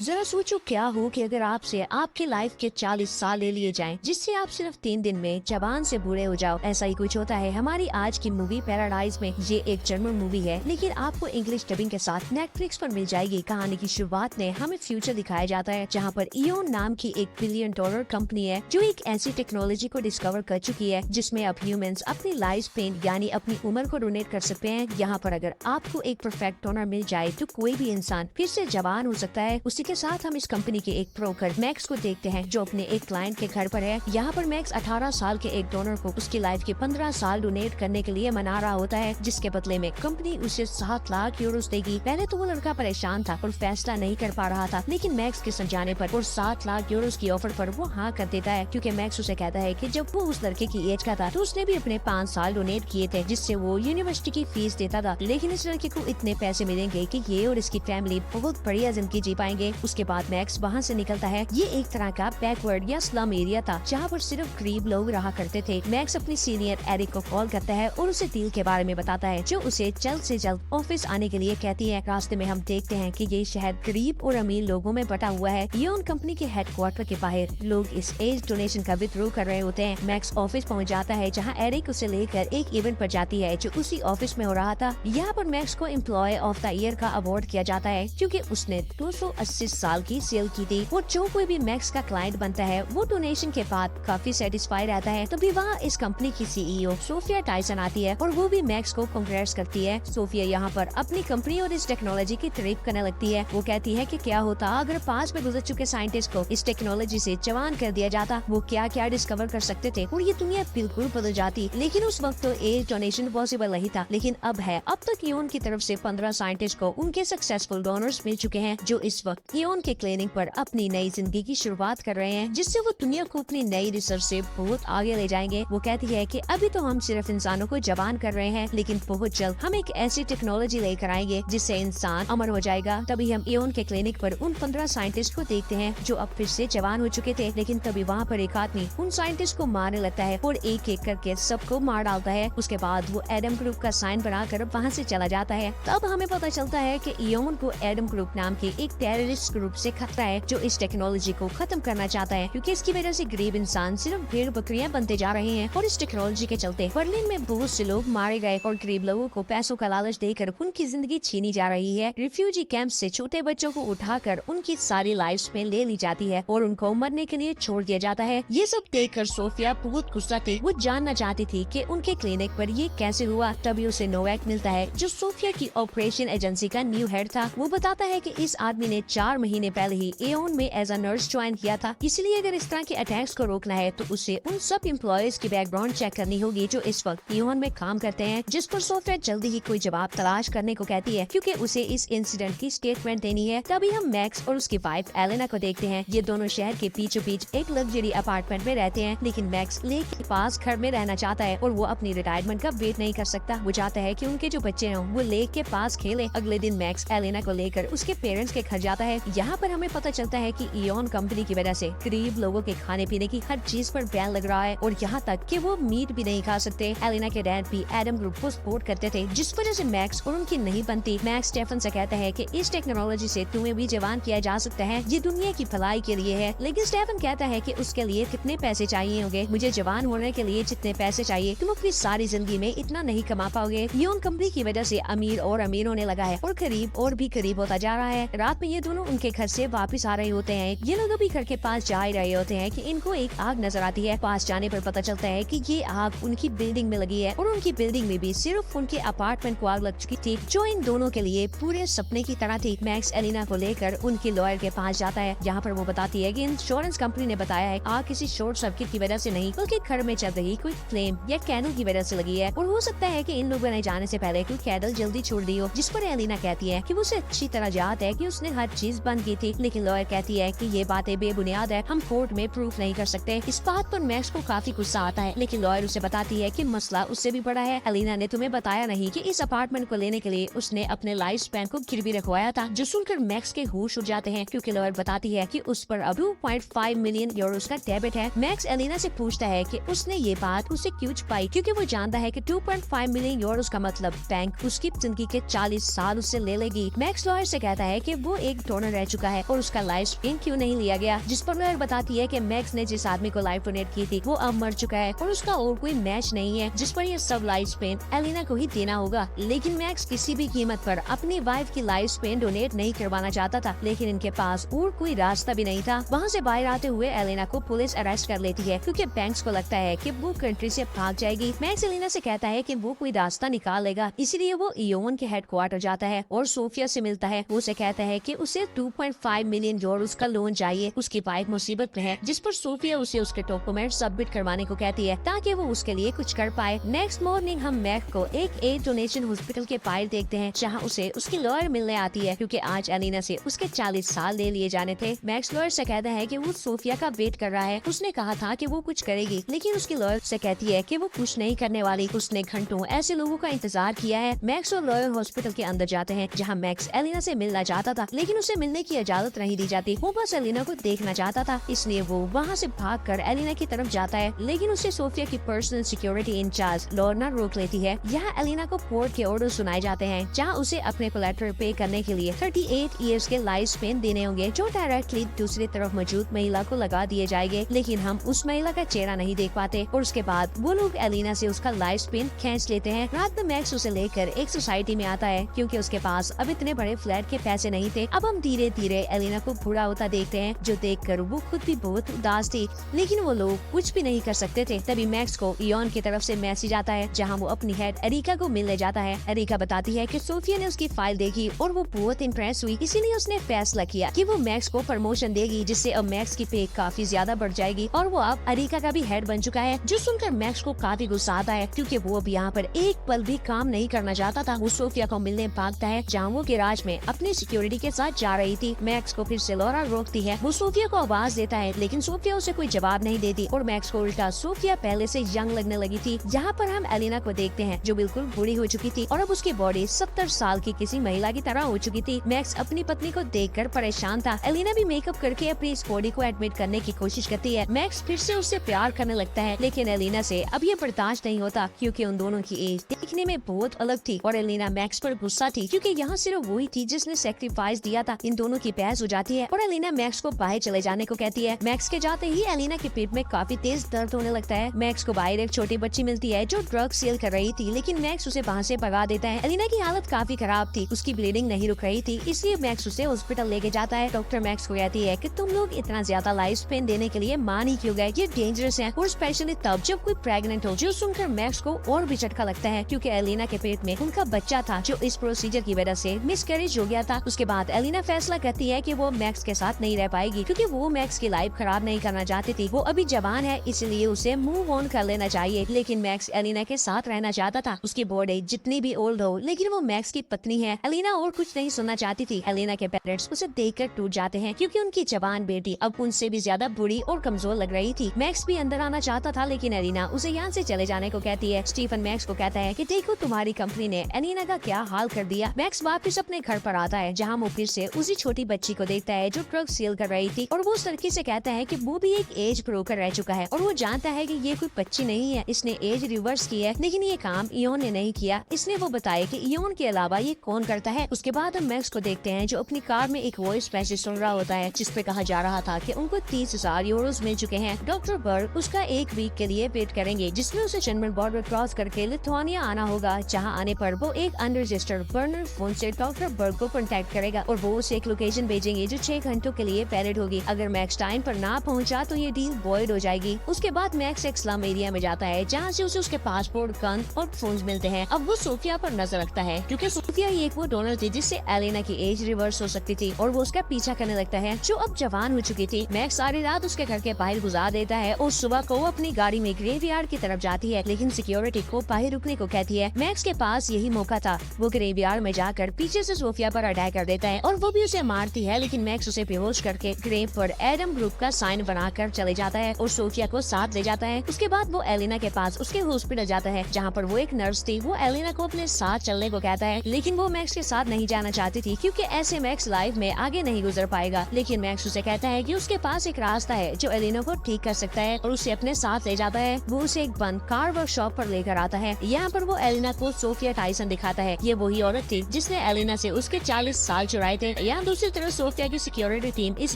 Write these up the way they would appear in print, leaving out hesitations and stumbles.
जरा सोचो क्या हो कि अगर आपसे आपकी लाइफ के 40 साल ले लिए जाएं, जिससे आप सिर्फ 3 दिन में जवान से बूढ़े हो जाओ। ऐसा ही कुछ होता है हमारी आज की मूवी पैराडाइज में। ये एक जर्मन मूवी है, लेकिन आपको इंग्लिश डबिंग के साथ नेटफ्लिक्स पर मिल जाएगी। कहानी की शुरुआत में हमें फ्यूचर दिखाया जाता है, जहाँ पर इयोन नाम की एक $1 बिलियन कंपनी है जो एक ऐसी टेक्नोलॉजी को डिस्कवर कर चुकी है जिसमें अब ह्यूमंस अपनी लाइफ स्पेन यानी अपनी उम्र को डोनेट कर सकते हैं। यहाँ पर अगर आपको एक परफेक्ट डोनर मिल जाए तो कोई भी इंसान फिर से जवान हो सकता है। उसी के साथ हम इस कंपनी के एक ब्रोकर मैक्स को देखते हैं जो अपने एक क्लाइंट के घर पर है। यहाँ पर मैक्स 18 साल के एक डोनर को उसकी लाइफ के 15 साल डोनेट करने के लिए मना रहा होता है, जिसके बदले में कंपनी उसे 7 लाख यूरोस देगी। पहले तो वो लड़का परेशान था और फैसला नहीं कर पा रहा था, लेकिन मैक्स के समझाने पर और 7 लाख यूरोस की ऑफर पर वो हाँ कर देता है, क्योंकि मैक्स उसे कहता है कि जब वो उस लड़के की एज का था तो उसने भी अपने 5 साल डोनेट किए थे, जिससे वो यूनिवर्सिटी की फीस देता था। लेकिन इस लड़के को इतने पैसे मिलेंगे कि ये और इसकी फैमिली बहुत बढ़िया जिंदगी जी पाएंगे। उसके बाद मैक्स वहाँ से निकलता है। ये एक तरह का बैकवर्ड या स्लम एरिया था जहाँ पर सिर्फ गरीब लोग रहा करते थे। मैक्स अपनी सीनियर एरिक को कॉल करता है और उसे डील के बारे में बताता है, जो उसे जल्द से जल्द ऑफिस आने के लिए कहती है। रास्ते में हम देखते हैं कि ये शहर गरीब और अमीर लोगों में बटा हुआ है। ये उन कंपनी के हेडक्वार्टर के बाहर लोग इस एज डोनेशन का विथड्रॉ कर रहे होते हैं। मैक्स ऑफिस पहुँच जाता है जहाँ एरिक उसे लेकर एक इवेंट पर जाती है जो उसी ऑफिस में हो रहा था। यहाँ पर मैक्स को एम्प्लॉय ऑफ द ईयर का अवार्ड किया जाता है क्योंकि उसने 280 साल की सेल की थी। वो जो कोई भी मैक्स का क्लाइंट बनता है वो डोनेशन के बाद काफी सेटिस्फाई रहता है। तभी वहाँ इस कंपनी की सीईओ सोफिया टाइसन आती है और वो भी मैक्स को कांग्रेट्स करती है। सोफिया यहाँ पर अपनी कंपनी और इस टेक्नोलॉजी की तारीफ करने लगती है। वो कहती है कि क्या होता अगर पास में गुजर चुके साइंटिस्ट को इस टेक्नोलॉजी से जवान कर दिया जाता, वो क्या क्या डिस्कवर कर सकते थे और ये दुनिया बिल्कुल बदल जाती। लेकिन उस वक्त तो एज डोनेशन पॉसिबल नहीं था, लेकिन अब है। अब तक इयोन की तरफ से 15 साइंटिस्ट को उनके सक्सेसफुल डोनर्स मिल चुके हैं, जो इस वक्त इयोन के क्लिनिक पर अपनी नई जिंदगी की शुरुआत कर रहे हैं, जिससे वो दुनिया को अपनी नई रिसर्च से बहुत आगे ले जाएंगे। वो कहती है कि अभी तो हम सिर्फ इंसानों को जवान कर रहे हैं, लेकिन बहुत जल्द हम एक ऐसी टेक्नोलॉजी लेकर आएंगे जिससे इंसान अमर हो जाएगा। तभी हम इयोन के क्लिनिक पर उन 15 साइंटिस्ट को देखते हैं जो अब फिर से जवान हो चुके थे। लेकिन तभी वहाँ पर एक आदमी उन साइंटिस्ट को मारने लगता है और एक एक करके सबको मार डालता है। उसके बाद वो एडम ग्रुप का साइन बनाकर वहाँ से चला जाता है। तब हमें पता चलता है कि इयोन को एडम ग्रुप नाम के एक टेररिस्ट ग्रुप से खतरा है जो इस टेक्नोलॉजी को खत्म करना चाहता है, क्योंकि इसकी वजह से गरीब इंसान सिर्फ भेड़ बकरियां बनते जा रहे हैं। और इस टेक्नोलॉजी के चलते बर्लिन में बहुत से लोग मारे गए और गरीब लोगों को पैसों का लालच देकर उनकी जिंदगी छीनी जा रही है। रिफ्यूजी कैंप से छोटे बच्चों को उठाकर उनकी सारी लाइफ में ले ली जाती है और उनको मरने के लिए छोड़ दिया जाता है। ये सब देखकर सोफिया बहुत गुस्सा थी। वो जानना चाहती थी कि उनके क्लिनिक पर ये कैसे हुआ। तभी उसे नोवैक मिलता है जो सोफिया की ऑपरेशन एजेंसी का न्यू हेड था। वो बताता है कि इस आदमी ने 4 महीने पहले ही एओन में एज अ नर्स ज्वाइन किया था, इसलिए अगर इस तरह के अटैक्स को रोकना है तो उसे उन सब एम्प्लॉयज की बैकग्राउंड चेक करनी होगी जो इस वक्त एओन में काम करते हैं। जिस पर सोफिया जल्दी ही कोई जवाब तलाश करने को कहती है क्योंकि उसे इस इंसिडेंट की स्टेटमेंट देनी है। तभी हम मैक्स और उसकी वाइफ एलेना को देखते हैं। ये दोनों शहर के बीचों बीच एक लग्जरी अपार्टमेंट में रहते हैं, लेकिन मैक्स लेक के पास घर में रहना चाहता है और वो अपनी रिटायरमेंट का वेट नहीं कर सकता। वो चाहता है कि उनके जो बच्चे हों वो लेक के पास खेले। अगले दिन मैक्स एलेना को लेकर उसके पेरेंट्स के घर जाता है। यहाँ पर हमें पता चलता है कि इयोन कंपनी की वजह से गरीब लोगों के खाने पीने की हर चीज पर बैन लग रहा है और यहाँ तक कि वो मीट भी नहीं खा सकते। एलेना के डैड भी एडम ग्रुप को सपोर्ट करते थे, जिस वजह से मैक्स और उनकी नहीं बनती। मैक्स स्टेफन से कहता है कि इस टेक्नोलॉजी से तुम्हें भी जवान किया जा सकता है, ये दुनिया की भलाई के लिए है। लेकिन स्टेफन कहता है कि उसके लिए कितने पैसे चाहिए होंगे। मुझे जवान होने के लिए जितने पैसे चाहिए तुम अपनी सारी जिंदगी में इतना नहीं कमा पाओगे। इयोन कंपनी की वजह से अमीर और अमीर होने लगा है और गरीब और भी गरीब होता जा रहा है। रात में ये दोनों उनके घर से वापस आ रहे होते हैं। ये लोग अभी घर के पास जा ही रहे होते हैं कि इनको एक आग नजर आती है। पास जाने पर पता चलता है कि ये आग उनकी बिल्डिंग में लगी है और उनकी बिल्डिंग में भी सिर्फ उनके अपार्टमेंट को आग लग चुकी थी, जो इन दोनों के लिए पूरे सपने की तरह थी। मैक्स एलिना को लेकर उनके लॉयर के पास जाता है। यहाँ पर वो बताती है कि इंश्योरेंस कंपनी ने बताया है आग किसी शॉर्ट सर्किट की वजह से नहीं, बल्कि घर में चल रही कोई फ्लेम या कैंडल की वजह से लगी है और हो सकता है कि इन लोगों ने जाने से पहले कोई कैंडल जल्दी छोड़ दी हो। जिस पर एलिना कहती है कि उसे अच्छी तरह याद है कि उसने हर चीज बंद की थी, लेकिन लॉयर कहती है कि ये बातें बेबुनियाद है, हम कोर्ट में प्रूफ नहीं कर सकते। इस बात पर मैक्स को काफी गुस्सा आता है, लेकिन लॉयर उसे बताती है कि मसला उससे भी बड़ा है। एलिना ने तुम्हें बताया नहीं कि इस अपार्टमेंट को लेने के लिए उसने अपने लाइफ स्पैन को गिरवी रखवाया था, जो सुनकर मैक्स के होश उड़ जाते हैं क्योंकि लॉयर बताती है कि उस पर अब 2.5 मिलियन यूरोस का डेबिट है। मैक्स एलिना से पूछता है कि उसने ये बात उसे क्यों छुपाई, क्योंकि वो जानता है कि 2.5 मिलियन यूरोस का मतलब बैंक उसकी जिंदगी के 40 साल उससे ले लेगी। मैक्स लॉयर से कहता है कि वो एक डोनर रह चुका है और उसका लाइफ स्पेन क्यों नहीं लिया गया, जिस पर लॉयर बताती है कि मैक्स ने जिस आदमी को लाइफ डोनेट की थी वो अब मर चुका है और उसका और कोई मैच नहीं है, जिस पर ये सब लाइफ स्पेन एलिना को ही देना होगा। लेकिन मैक्स किसी भी कीमत पर अपनी वाइफ की लाइफ स्पेन डोनेट नहीं करवाना चाहता था, लेकिन इनके पास और कोई रास्ता भी नहीं था। वहाँ से बाहर आते हुए एलिना को पुलिस अरेस्ट कर लेती है क्योंकि बैंक्स को लगता है कि वो कंट्री से भाग जाएगी। मैक्स एलिना से कहता है कि वो कोई रास्ता निकाल लेगा, इसीलिए वो इयोन के हेडक्वार्टर जाता है और सोफिया से मिलता है। वो उसे कहता है कि उसे 2.5 मिलियन यूरोस का लोन चाहिए, उसकी वाइफ मुसीबत में है, जिस पर सोफिया उसे उसके डॉक्यूमेंट सबमिट करवाने को कहती है ताकि वो उसके लिए कुछ कर पाए। नेक्स्ट मॉर्निंग हम मैक्स को एक एड डोनेशन हॉस्पिटल के बाहर देखते हैं जहाँ उसे उसकी लॉयर मिलने आती है क्योंकि आज एलिना से उसके 40 साल ले लिए जाने थे। मैक्स लॉयर से कहता है कि वो सोफिया का वेट कर रहा है, उसने कहा था कि वो कुछ करेगी, लेकिन उसकी लॉयर से कहती है कि वो कुछ नहीं करने वाली, उसने घंटों ऐसे लोगों का इंतजार किया है। मैक्स और लॉयर हॉस्पिटल के अंदर जाते हैं जहाँ मैक्स एलिना से मिलना चाहता था, लेकिन उसे मिलने की इजाजत नहीं दी जाती। वो बस एलिना को देखना चाहता था, इसलिए वो वहाँ से भागकर एलिना की तरफ जाता है, लेकिन उसे सोफिया की पर्सनल सिक्योरिटी इंचार्ज लॉर्ना रोक लेती है। यहाँ एलिना को कोर्ट के ऑर्डर सुनाए जाते हैं जहाँ उसे अपने कोलैटरल पे करने के लिए 38 इयर्स के लाइफ स्पेन देने होंगे जो डायरेक्टली दूसरी तरफ मौजूद महिला को लगा दिए जाएंगे, लेकिन हम उस महिला का चेहरा नहीं देख पाते और उसके बाद वो लोग एलिना से उसका लाइफ स्पेन खींच लेते हैं। रात में मैक्स उसे लेकर एक सोसाइटी में आता है क्योंकि उसके पास अब इतने बड़े फ्लैट के पैसे नहीं थे। अब हम धीरे धीरे एलिना को बूढ़ा होता देखते हैं, जो देखकर वो खुद भी बहुत उदास थी, लेकिन वो लोग कुछ भी नहीं कर सकते थे। तभी मैक्स को इयोन की तरफ से मैसेज आता है जहाँ वो अपनी हेड एरिका को मिलने जाता है। एरिका बताती है कि सोफिया ने उसकी फाइल देखी और वो बहुत इम्प्रेस हुई, इसीलिए उसने फैसला किया कि वो मैक्स को प्रमोशन देगी, जिससे अब मैक्स की पे काफी ज्यादा बढ़ जाएगी और वो अब एरिका का भी हेड बन चुका है। जो सुनकर मैक्स को काफी गुस्सा आता है क्योंकि वो अब यहाँ पर एक पल भी काम नहीं करना चाहता था। वो सोफिया को मिलने भागता है जहाँ वो गैराज में अपनी सिक्योरिटी के साथ जा रही थी। मैक्स को फिर से लॉरा रोकती है, वो सोफिया को आवाज देता है, लेकिन सोफिया उसे कोई जवाब नहीं देती और मैक्स को उल्टा सोफिया पहले से यंग लगने लगी थी। जहाँ पर हम एलिना को देखते हैं जो बिल्कुल बूढ़ी हो चुकी थी और अब उसकी बॉडी 70 साल की किसी महिला की तरह हो चुकी थी। मैक्स अपनी पत्नी को देखकर परेशान था। एलिना भी मेकअप करके अपनी इस बॉडी को एडमिट करने की कोशिश करती है। मैक्स फिर से उससे प्यार करने लगता है, लेकिन एलिना से अब ये बर्दाश्त नहीं होता क्योंकि उन दोनों की एज देखने में बहुत अलग थी और एलिना मैक्स पर गुस्सा थी क्योंकि यहाँ सिर्फ वही थी जिसने सेक्रीफाइस दिया था। इन दोनों की बहस हो जाती है और एलिना मैक्स को बाहर चले जाने को कहती है। मैक्स के जाते ही एलिना के पेट में काफी तेज दर्द होने लगता है। मैक्स को बाहर एक छोटी बच्ची मिलती है जो ड्रग सेल कर रही थी, लेकिन मैक्स उसे वहाँ से भगा देता है। एलिना की हालत काफी खराब थी, उसकी ब्लीडिंग नहीं रुक रही थी, इसलिए मैक्स उसे हॉस्पिटल लेके जाता है। डॉक्टर मैक्स को कहती है कि तुम लोग इतना ज्यादा लाइफ स्पेन देने के लिए मान ही क्यों गए, ये डेंजरस है और स्पेशली तब जब कोई प्रेग्नेंट हो। जो सुनकर मैक्स को और भी झटका लगता है क्योंकि एलिना के पेट में उनका बच्चा था जो इस प्रोसीजर की वजह से मिसकैरेज हो गया था। उसके बाद एलिना फैसला करती है कि वो मैक्स के साथ नहीं रह पाएगी क्योंकि वो मैक्स की लाइफ खराब नहीं करना चाहती थी। वो अभी जवान है इसलिए उसे मूव ऑन कर लेना चाहिए, लेकिन मैक्स एलिना के साथ रहना चाहता था। उसकी बॉडी जितनी भी ओल्ड हो, लेकिन वो मैक्स की पत्नी है। एलिना और कुछ नहीं सुनना चाहती थी। एलिना के पेरेंट्स उसे देखकर टूट जाते हैं क्योंकि उनकी जवान बेटी अब उनसे भी ज्यादा बुरी और कमजोर लग रही थी। मैक्स भी अंदर आना चाहता था, लेकिन एलिना उसे यहाँ से चले जाने को कहती है। स्टीफन मैक्स को कहता है कि देखो तुम्हारी कंपनी ने एलिना का क्या हाल कर दिया। मैक्स वापस अपने घर पर आता है जहाँ वो फिर से उसी छोटी बच्ची को देखता है जो ड्रग सेल कर रही थी और वो उस लड़की से कहता है कि वो भी एक एज ब्रोकर रह चुका है और वो जानता है कि ये कोई बच्ची नहीं है, इसने एज रिवर्स की है, लेकिन ये काम इयोन ने नहीं किया। इसने वो बताया कि इयोन के अलावा ये कौन करता है। उसके बाद हम मैक्स को देखते हैं जो अपनी कार में एक वॉइस मैसेज सुन रहा होता है जिसपे कहा जा रहा था कि उनको 30,000 यूरोस मिल चुके हैं। डॉक्टर बर्ग उसका एक वीक के लिए वेट करेंगे जिसमें उसे जर्मन बॉर्डर क्रॉस करके लिथुआनिया आना होगा, जहाँ आने पर वो एक अनरजिस्टर्ड बर्नर फोन से डॉक्टर बर्ग को कॉन्टेक्ट करेगा और वो उसे एक लोकेशन भेजेंगे जो 6 घंटों के लिए वैलिड होगी। अगर मैक्स टाइम पर ना पहुंचा तो ये डील वॉइड हो जाएगी। उसके बाद मैक्स एक स्लम एरिया में जाता है जहाँ से उसे उसके पासपोर्ट, गन और फोन मिलते हैं। अब वो सोफिया पर नजर रखता है क्योंकि सोफिया ये एक वो डोनर थी जिससे एलिना की एज रिवर्स हो सकती थी और वो उसका पीछा करने लगता है जो अब जवान हो चुकी थी। मैक्स सारी रात उसके घर के बाहर गुजार देता है और सुबह को वो अपनी गाड़ी में ग्रेवयार्ड की तरफ जाती है, लेकिन सिक्योरिटी को बाहर रुकने को कहती है। मैक्स के पास यही मौका था, वो ग्रेवयार्ड में जाकर पीछे से सोफिया पर अटैक कर देता है और वो भी उसे मारती है, लेकिन मैक्स उसे बेहोश करके ग्रेव पर एडम ग्रुप का साइन बनाकर चले जाता है और सोफिया को साथ ले जाता है। उसके बाद वो एलिना के पास उसके हॉस्पिटल जाता है जहाँ पर वो एक नर्स थी। वो एलिना को अपने साथ चलने को कहता है, लेकिन वो मैक्स के साथ नहीं जाना चाहती थी क्योंकि ऐसे मैक्स लाइफ में आगे नहीं गुजर पाएगा। लेकिन मैक्स उसे कहता है कि उसके पास एक रास्ता है जो एलिना को ठीक कर सकता है और उसे अपने साथ ले जाता है। वो उसे एक बंद कार वर्कशॉप पर लेकर आता है। यहाँ पर वो एलिना को सोफिया टाइसन दिखाता है। ये वही औरत थी जिसने एलिना से उसके 40 साल चुराए थे। यहाँ दूसरी तरफ सोफिया की सिक्योरिटी टीम इस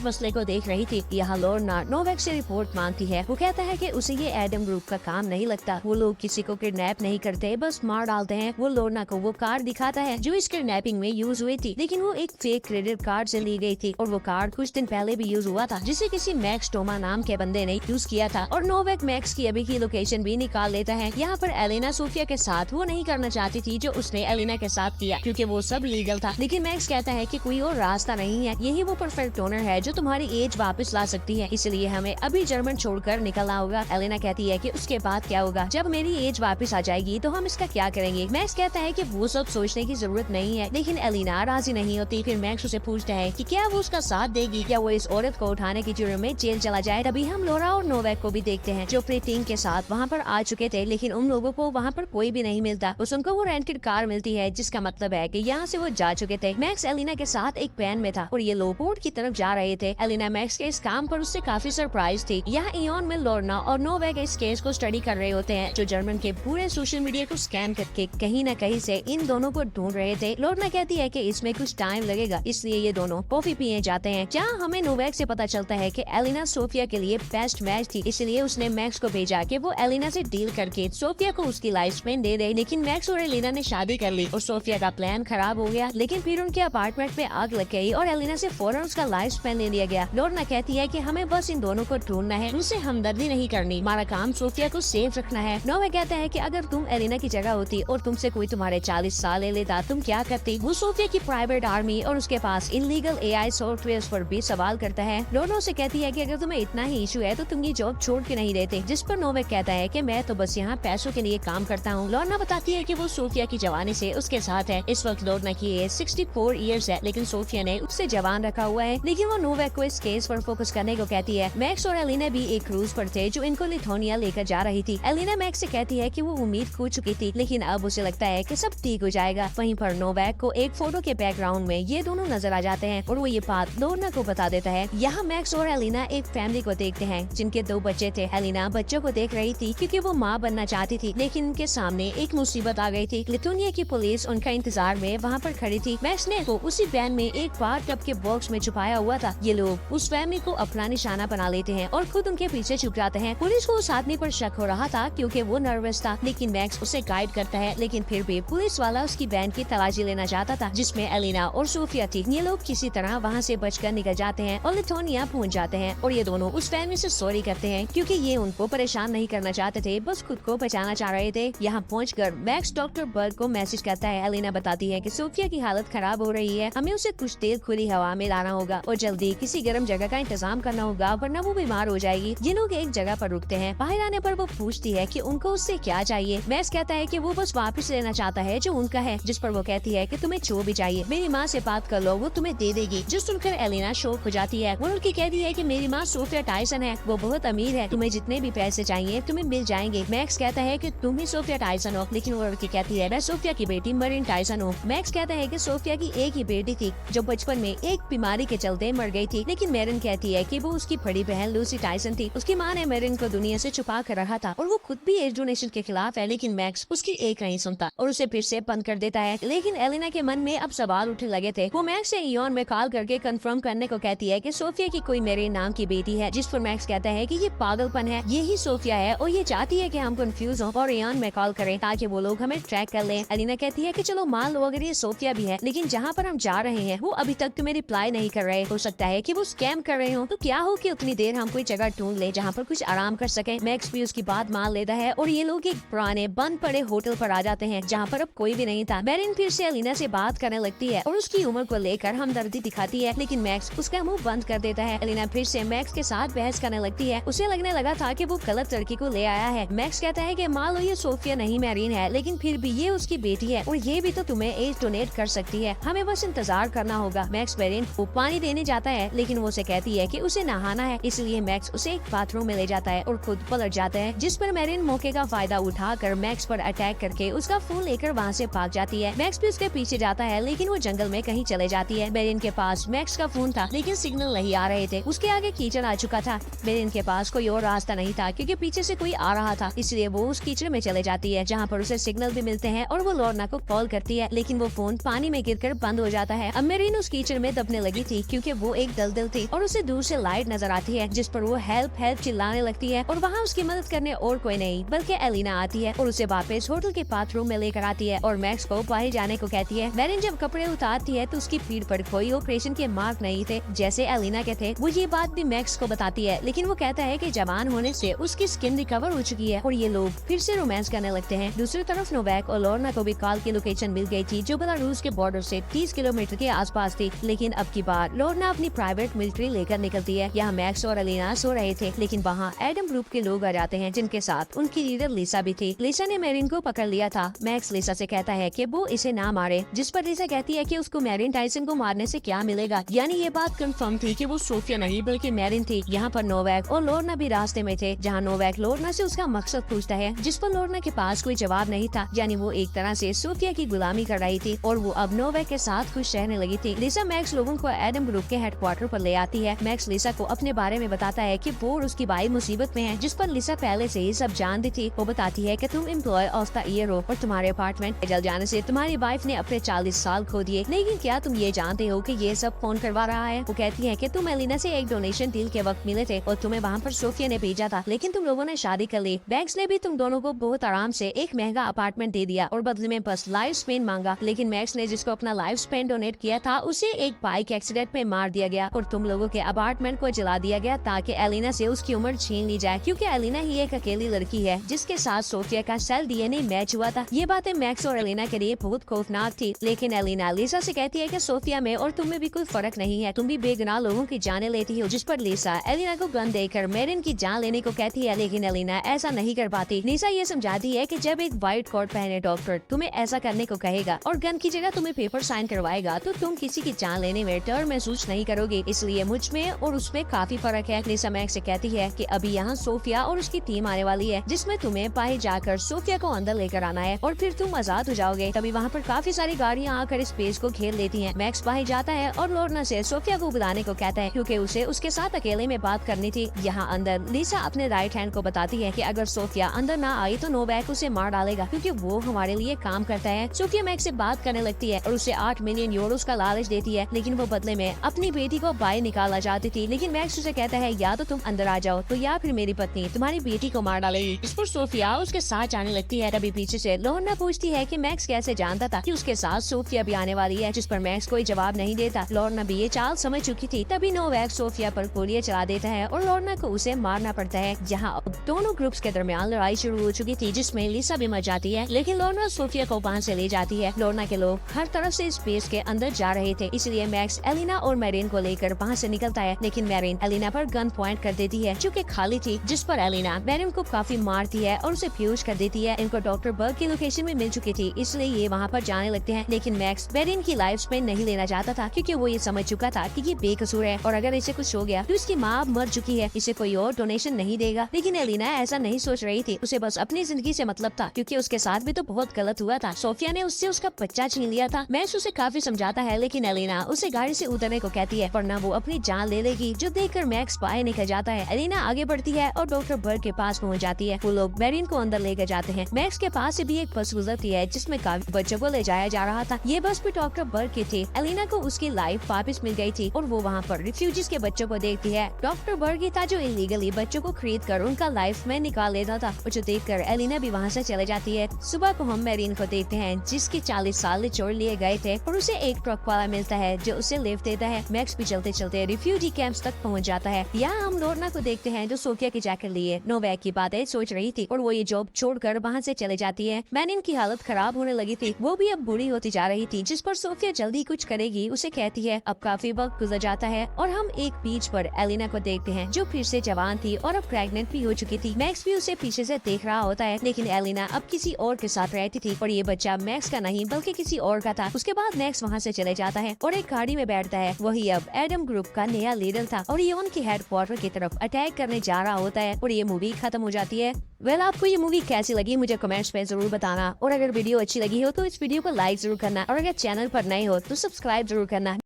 मसले को देख रही थी। यहाँ लोर्ना नोवेक से रिपोर्ट मांगती है। वो कहता है कि उसे ये एडम ग्रुप का काम नहीं लगता। वो लोग किसी को किडनैप नहीं करते, बस मार डालते हैं। वो लोर्ना को वो कार्ड दिखाता है जो इस किडनैपिंग में यूज हुई थी, लेकिन वो एक फेक क्रेडिट कार्ड से ली गई थी और वो कार्ड कुछ दिन पहले भी यूज हुआ था, जिसे किसी मैक्स टोमा नाम के बंदे ने यूज किया था। और नोवेक मैक्स की अभी की लोकेशन भी निकाल लेता है। यहाँ पर एलिना सोफिया के साथ वो नहीं करना चाहती थी जो उसने एलिना के साथ किया, क्योंकि वो सब लीगल था। लेकिन मैक्स कहता है कि कोई और रास्ता नहीं है, यही वो परफेक्ट डोनर है जो तुम्हारी एज वापस ला सकती है, इसलिए हमें अभी जर्मन छोड़कर निकलना होगा। एलिना कहती है कि उसके बाद क्या होगा, जब मेरी एज वापस आ जाएगी तो हम इसका क्या करेंगे। मैक्स कहता है कि वो सब सोचने की जरूरत नहीं है, लेकिन एलिना राजी नहीं होती। फिर मैक्स उसे पूछता है कि क्या वो उसका साथ देगी, क्या वो इस औरत को उठाने की जुर्म में जेल चला जाए। तभी हम लोरा और नोवेक को भी देखते हैं जो अपनी टीम के साथ वहाँ पर आ चुके थे, लेकिन उन लोगों को वहाँ पर कोई भी नहीं मिलता। बस उनको वो रेंटेड कार मिलती है, जिसका मतलब है कि यहाँ से वो जा चुके थे। मैक्स एलिना के साथ एक पैन में था और ये लोग पोर्ट की तरफ जा रहे थे। एलिना मैक्स के इस काम पर उससे काफी सरप्राइज थी। यहाँ इयॉन में लोर्ना और नोवेक इस केस को स्टडी कर रहे होते हैं, जो जर्मन के पूरे सोशल मीडिया को स्कैन करके कहीं न कहीं से इन दोनों को ढूंढ रहे थे। लोर्ना कहती है कि इसमें कुछ टाइम लगेगा, इसलिए ये दोनों कॉफी पिए जाते हैं। जहाँ हमें नोवेक से पता चलता है कि एलिना सोफिया के लिए बेस्ट मैच थी, इसलिए उसने मैक्स को भेजा कि वो एलिना से डील करके सोफिया को उसकी लाइफ स्पेन दे दे। लेकिन मैक्स और एलिना ने शादी कर ली और सोफिया का प्लान खराब हो गया। लेकिन फिर उनके अपार्टमेंट में आग लग गई और एलिना से फौरन उसका लाइफ स्पेन ले लिया गया। लोर्ना कहती है कि हमें बस इन दोनों को ढूंढना है, उनसे हमदर्दी नहीं करनी, हमारा काम सोफिया को सेफ रखना है। नोवेक कहता है कि अगर तुम एलिना की जगह होती और तुमसे कोई तुम्हारे 40 साल ले लेता, तुम क्या करती। वो सोफिया की प्राइवेट आर्मी और उसके पास इलीगल एआई सॉफ्टवेयर पर भी सवाल करता है। लोर्ना से कहती है कि अगर तुम्हें इतना ही इशू है तो तुम ये जॉब छोड़ के नहीं देते, जिस पर नोवेक कहता है कि मैं तो बस यहाँ पैसों के लिए काम करता हूँ। लोर्ना बताती है कि वो सोफिया की जवानी से उसके साथ है। इस वक्त लोर्ना की एज 64 इयर्स है, लेकिन सोफिया ने उससे जवान रखा हुआ है। लेकिन वो नोवेक को इस केस पर फोकस करने को कहती है। मैक्स और एलिना भी एक क्रूज पर थे जो इनको लिथुआनिया लेकर जा रही थी। एलिना मैक्स से कहती है कि वो उम्मीद खो चुकी थी, लेकिन अब उसे लगता है कि सब ठीक हो जाएगा। वहीं पर नोवेक को एक फोटो के बैकग्राउंड में ये दोनों नजर आ जाते हैं और वो ये बात लोर्ना को बता देता है। यहाँ मैक्स और एलिना एक फैमिली को देखते हैं जिनके 2 बच्चे थे। एलिना बच्चों को देख रही थी क्योंकि वो माँ बनना चाहती थी, लेकिन उनके सामने एक मुसीबत आ गई थी। लिथुआनिया की पुलिस उनका इंतजार में वहाँ पर खड़ी थी। मैक्स ने को उसी वैन में एक बार टब के बॉक्स में छुपाया हुआ था। ये लोग उस फैमिली को अपना निशाना बना लेते हैं और खुद उनके पीछे छुप जाते हैं। पुलिस को उस आदमी पर शक हो रहा था क्योंकि वो नर्वस था, लेकिन मैक्स उसे गाइड करता है। लेकिन फिर भी पुलिस वाला उसकी वैन की तलाशी लेना चाहता था जिसमें एलिना और सोफिया थी। ये लोग किसी तरह वहाँ से बचकर निकल जाते हैं और लिथुआनिया पहुँच जाते हैं और ये दोनों उस फैमिली से सॉरी करते हैं क्योंकि ये उनको परेशान नहीं करना चाहते थे, बस खुद को बचाना चाह रहे थे। यहाँ पहुँचकर मैक्स डॉक्टर बर्ग को मैसेज करता है। एलिना बताती है कि सोफिया की हालत खराब हो रही है, हमें उसे कुछ देर खुली हवा में लाना होगा और जल्दी किसी गर्म जगह का इंतजाम करना होगा, वरना वो बीमार हो जाएगी। ये लोग एक जगह पर रुकते हैं। बाहर आने पर वो पूछती है कि उनको उससे क्या चाहिए। मैक्स कहता है कि वो बस वापस लेना चाहता है जो उनका है, जिस पर वो कहती है कि तुम्हें जो भी चाहिए मेरी माँ से बात कर लो, वो तुम्हें दे देगी। जो सुनकर एलिना शॉक हो जाती है। वो उनकी कहती है कि मेरी माँ सोफिया टाइसन है, वो बहुत अमीर है, तुम्हें जितने भी पैसे चाहिए तुम्हें मिल जाएंगे। मैक्स कहता है कि तुम ही सोफिया टाइसन हो, लेकिन वो लड़की कहती है मैं सोफिया की बेटी मरीन टाइसन हूँ। मैक्स कहता है कि सोफिया की एक ही बेटी थी जो बचपन में एक बीमारी के चलते मर गई थी, लेकिन मेरिन कहती है कि वो उसकी बड़ी बहन लूसी टाइसन थी। उसकी माँ ने मेरिन को दुनिया से छुपा कर रखा था और वो खुद भी एज डोनेशन के खिलाफ है, लेकिन मैक्स उसकी एक नहीं सुनता और उसे फिर से बंद कर देता है। लेकिन एलिना के मन में अब सवाल उठने लगे थे। वो मैक्स से इयॉन में कॉल करके कंफर्म करने को कहती है कि सोफिया की कोई मेरे नाम की बेटी है, जिस पर मैक्स कहता है कि ये पागलपन है, यही सोफिया है और ये चाहती है कि हम कंफ्यूज हो और इयॉन में कॉल करें ताकि वो लोग हमें ट्रैक कर लें। एलिना कहती है कि चलो मान लो अगर ये सोफिया भी है, लेकिन जहाँ पर हम जा रहे हैं वो अभी तक तुम्हें रिप्लाई नहीं कर रहे, हो सकता है कि वो स्कैम कर रहे हो। तो क्या हो कि उतनी देर हम कोई जगह ढूंढ ले जहाँ पर कुछ आराम कर सके। मैक्स भी उसकी बात मान लेता है और ये लोग एक पुराने बंद पड़े होटल पर आ जाते हैं जहाँ पर अब कोई भी नहीं था। मेरिन फिर से एलिना से बात करने लगती है और उसकी उम्र को लेकर हमदर्दी दिखाती है, लेकिन मैक्स उसका मुंह बंद कर देता है। एलिना फिर से मैक्स के साथ बहस करने लगती है। उसे लगने लगा था कि वो गलत लड़की को ले आया है। मैक्स कहता है कि मान लो ये सोफिया नहीं मेरिन है, लेकिन फिर भी ये उसकी बेटी है और ये भी तो तुम्हें एज डोनेट कर सकती है, हमें बस इंतजार करना होगा। मैक्स मेरिन को पानी देने जाता है, लेकिन वो उसे कहती है कि उसे नहाना है, इसलिए मैक्स उसे एक बाथरूम में ले जाता है और खुद पलट जाता है, जिस पर मेरिन मौके का फायदा उठाकर मैक्स पर अटैक करके उसका फोन लेकर वहाँ से भाग जाती है। मैक्स भी उसके पीछे जाता है, लेकिन वो जंगल में कहीं चले जाती है। मेरिन के पास मैक्स का फोन था, लेकिन सिग्नल नहीं आ रहे थे। उसके आगे कीचड़ आ चुका था। मेरिन के पास कोई और रास्ता नहीं था क्योंकि पीछे से कोई आ रहा था, इसलिए वो उस कीचड़ में चले जाती है जहाँ पर उसे सिग्नल भी मिलते हैं और वो लोर्ना को कॉल करती है, लेकिन वो फोन पानी में गिरकर बंद हो जाता है। अब मेरिन मैरिन उस कीचड़ में दबने लगी थी क्योंकि वो एक दलदल थी और उसे दूर से लाइट नजर आती है जिस पर वो हेल्प हेल्प चिल्लाने लगती है और वहाँ उसकी मदद करने और कोई नहीं बल्कि एलिना आती है और उसे वापस होटल के बाथरूम में लेकर आती है और मैक्स को बाहर जाने को कहती है। मैरिन जब कपड़े उतारती है तो उसकी पीठ पर कोई ऑपरेशन के मार्क नहीं थे जैसे एलिना के थे। वो ये बात भी मैक्स को बताती है लेकिन वो कहता है कि जवान होने से उसकी स्किन रिकवर हो चुकी है और ये लोग फिर से रोमांस करने लगते हैं। दूसरी तरफ नोवैक और लॉर्ना को भी कॉल की लोकेशन मिल गई थी जो बेलारूस के बॉर्डर से 30 किलोमीटर के आसपास थी। लेकिन अब की बार लॉर्ना अपनी प्राइवेट मिलिट्री लेकर निकलती है। यहाँ मैक्स और एलिना सो रहे थे लेकिन वहाँ एडम ग्रुप के लोग आ जाते हैं जिनके साथ उनकी लीडर लिसा भी थी। लिसा ने मैरिन को पकड़ लिया था। मैक्स लिसा से कहता है कि वो इसे ना मारे, जिस पर लिसा कहती है कि उसको मैरिन टाइसन को मारने से क्या मिलेगा। यानी ये बात कंफर्म थी कि वो सोफिया नहीं बल्कि मैरिन थी। यहाँ पर नोवैक और लॉर्ना भी रास्ते में थे जहाँ नोवैक लॉर्ना से उसका मकसद पूछता है जिस पर लॉर्ना के पास कोई जवाब नहीं था। यानी वो एक तरह से सोफिया की गुलामी कर रही थी और वो अब नोवैक के साथ खुश रहने लगी थी। लिसा मैक्स लोगों को एडम ग्रुप के हेडक्वार्टर पर ले आती है। मैक्स लिसा को अपने बारे में बताता है कि वो और उसकी भाई मुसीबत में है, जिस पर लिसा पहले से ही सब जानती थी। वो बताती है कि तुम एम्प्लॉय ऑफ द ईयर हो और तुम्हारे अपार्टमेंट जल जाने से तुम्हारी वाइफ ने अपने 40 साल खो दिए। लेकिन क्या तुम ये जानते हो कि ये सब फोन करवा रहा है? वो कहती है कि तुम एलिना से एक डोनेशन डील के वक्त मिले थे और तुम्हें वहाँ पर सोफिया ने भेजा था, लेकिन तुम लोगों ने शादी कर ली। बैंक्स ने भी तुम दोनों को बहुत आराम से एक महंगा अपार्टमेंट दे दिया और बदले में बस लाइफ स्पेन मांगा। लेकिन मैक्स ने जिसको अपना लाइफ स्पेन डोनेट किया था उसे एक बाइक एक्सीडेंट में मार दिया गया और तुम लोगों के अपार्टमेंट को जला दिया गया ताकि एलिना से उसकी उम्र छीन ली जाए, क्योंकि एलिना ही एक अकेली लड़की है जिसके साथ सोफिया का सेल डीएनए मैच हुआ था। ये बातें मैक्स और एलिना के लिए बहुत खौफनाक थी। लेकिन एलिना लिसा से कहती है कि सोफिया में और तुम में भी कोई फर्क नहीं है, तुम भी बेगुनाह लोगों की जानें लेती हो। जिस पर लिसा एलिना को गन देकर मैरिन की जान लेने को कहती है, लेकिन एलिना ऐसा नहीं कर पाती। लिसा ये समझाती है कि जब एक व्हाइट कोट पहने डॉक्टर तुम्हें ऐसा करने को कहेगा और गन की जगह तुम्हें पेपर साइन करवाएगा तो तुम किसी की जान लेने में डर महसूस नहीं करोगे। इसलिए मुझ में और उसमें काफी फर्क है। लिसा मैक्स से कहती है कि अभी यहाँ सोफिया और उसकी टीम आने वाली है जिसमें तुम्हें बाहर जाकर सोफिया को अंदर लेकर आना है और फिर तुम आजाद हो जाओगे। तभी वहाँ पर काफी सारी गाड़ियाँ आकर स्पेस को घेर लेती हैं। मैक्स बाहर जाता है और लॉर्ना से सोफिया को बुलाने को कहता है क्योंकि उसे उसके साथ अकेले में बात करनी थी। यहाँ अंदर लिसा अपने राइट हैंड को बताती है कि अगर सोफिया अंदर ना आई तो नोवैक उसे मार डालेगा क्योंकि वो हमारे लिए काम करता है। सोफिया मैक्स से बात करने लगती है और उसे 8 मिलियन यूरोस का लालच देती है, लेकिन वो बदले में अपनी बेटी को बाहर निकालना चाहती थी। लेकिन मैक्स उसे कहता है या तो तुम अंदर आ जाओ तो या फिर मेरी पत्नी तुम्हारी बेटी को मार डालेगी। इस पर सोफिया उसके साथ जाने लगती है। तभी पीछे से लॉर्ना पूछती है कि मैक्स कैसे जानता था कि उसके साथ सोफिया भी आने वाली है, जिस पर मैक्स कोई जवाब नहीं देता। लॉर्ना भी ये चाल समझ चुकी थी। तभी नोवैक सोफिया पर गोलियां चला देता है और लॉर्ना को उसे मारना पड़ता है। जहाँ दोनों ग्रुप्स के दरमियान लड़ाई शुरू हो चुकी थी जिसमें लिसा भी मर जाती है, लेकिन लॉर्ना सोफिया को वहाँ से ले जाती है। लॉर्ना के लोग हर तरफ से स्पेस के अंदर जा रहे थे, इसलिए मैक्स एलिना और मैरिन को लेकर वहाँ से निकलता है। लेकिन मैरिन एलिना पर गन पॉइंट कर देती है जो कि खाली थी, जिस पर एलिना मैरिन को काफी मारती है और उसे फ्यूज कर देती है। इनको डॉक्टर बर्ग की लोकेशन में मिल चुकी थी, इसलिए ये वहाँ पर जाने लगते हैं। लेकिन मैक्स मैरिन की लाइफ स्पेन नहीं लेना चाहता था क्योंकि वो ये समझ चुका था कि ये बेकसूर है और अगर इसे कुछ हो गया तो इसकी माँ मर चुकी है, इसे कोई और डोनेशन नहीं देगा। लेकिन एलिना ऐसा नहीं सोच रही थी, उसे बस अपनी जिंदगी से मतलब था क्योंकि उसके साथ भी तो बहुत गलत हुआ था। सोफिया ने उससे उसका बच्चा छीन लिया था। मैक्स उसे काफी समझाता है लेकिन एलिना उसे गाड़ी से उतरने को कहती है वरना वो अपनी जान ले लेगी, जो देखकर मैक्स बाहर निकल जाता है। एलिना आगे बढ़ती है और डॉक्टर बर्ग के पास पहुंच जाती है। वो लोग मैरिन को अंदर लेकर जाते हैं। मैक्स के पास से भी एक बस गुजरती है जिसमें काफी बच्चों को ले जाया जा रहा था। ये बस भी डॉक्टर बर्ग की थी। एलिना को उसकी लाइफ वापस मिल गई थी और वो वहाँ पर रिफ्यूजीज के बच्चों को देखती है। डॉक्टर बर्ग ही था जो इलीगली बच्चों को खरीद कर उनका लाइफ में निकाल लेता था, और जो देखकर एलिना भी वहाँ से चले जाती है। सुबह को हम मैरिन को देखते हैं जिसके 40 साल निचोड़ लिए गए थे और उसे एक ट्रक वाला मिलता है जो उसे लिफ्ट देता है। मैक्स भी चलते चलते रिफ्यूजी कैंप्स तक पहुँच जाता है। यहाँ हम लॉर्ना को देखते हैं जो सोफिया की जैकेट लिए नोवैक की बातें सोच रही थी और वो ये जॉब छोड़कर वहाँ से चले जाती है। मैरिन की हालत खराब होने लगी थी, वो भी अब बूढ़ी होती जा रही थी, जिस पर सोफिया जल्दी कुछ करेगी उसे कहती है। अब काफी वक्त गुजर जाता है और हम एक बीच पर एलिना को देखते हैं जो फिर से जवान थी और अब प्रेग्नेंट भी हो चुकी थी। मैक्स भी उसे पीछे से देख रहा होता है, लेकिन एलिना अब किसी और के साथ रहती थी और ये बच्चा मैक्स का नहीं बल्कि किसी और का था। उसके बाद मैक्स वहाँ से चले जाता है और एक गाड़ी में बैठता है। वही अब एडम ग्रुप का नया लीडर था और ये उनके हेडक्वार्टर की तरफ अटैक करने जा रहा होता है और ये मूवी खत्म हो जाती है। वेल, आपको ये मूवी कैसी लगी मुझे कमेंट्स में जरूर बताना, और अगर वीडियो अच्छी लगी हो तो इस वीडियो को लाइक जरूर करना, और अगर चैनल पर नए हो तो सब्सक्राइब जरूर करना।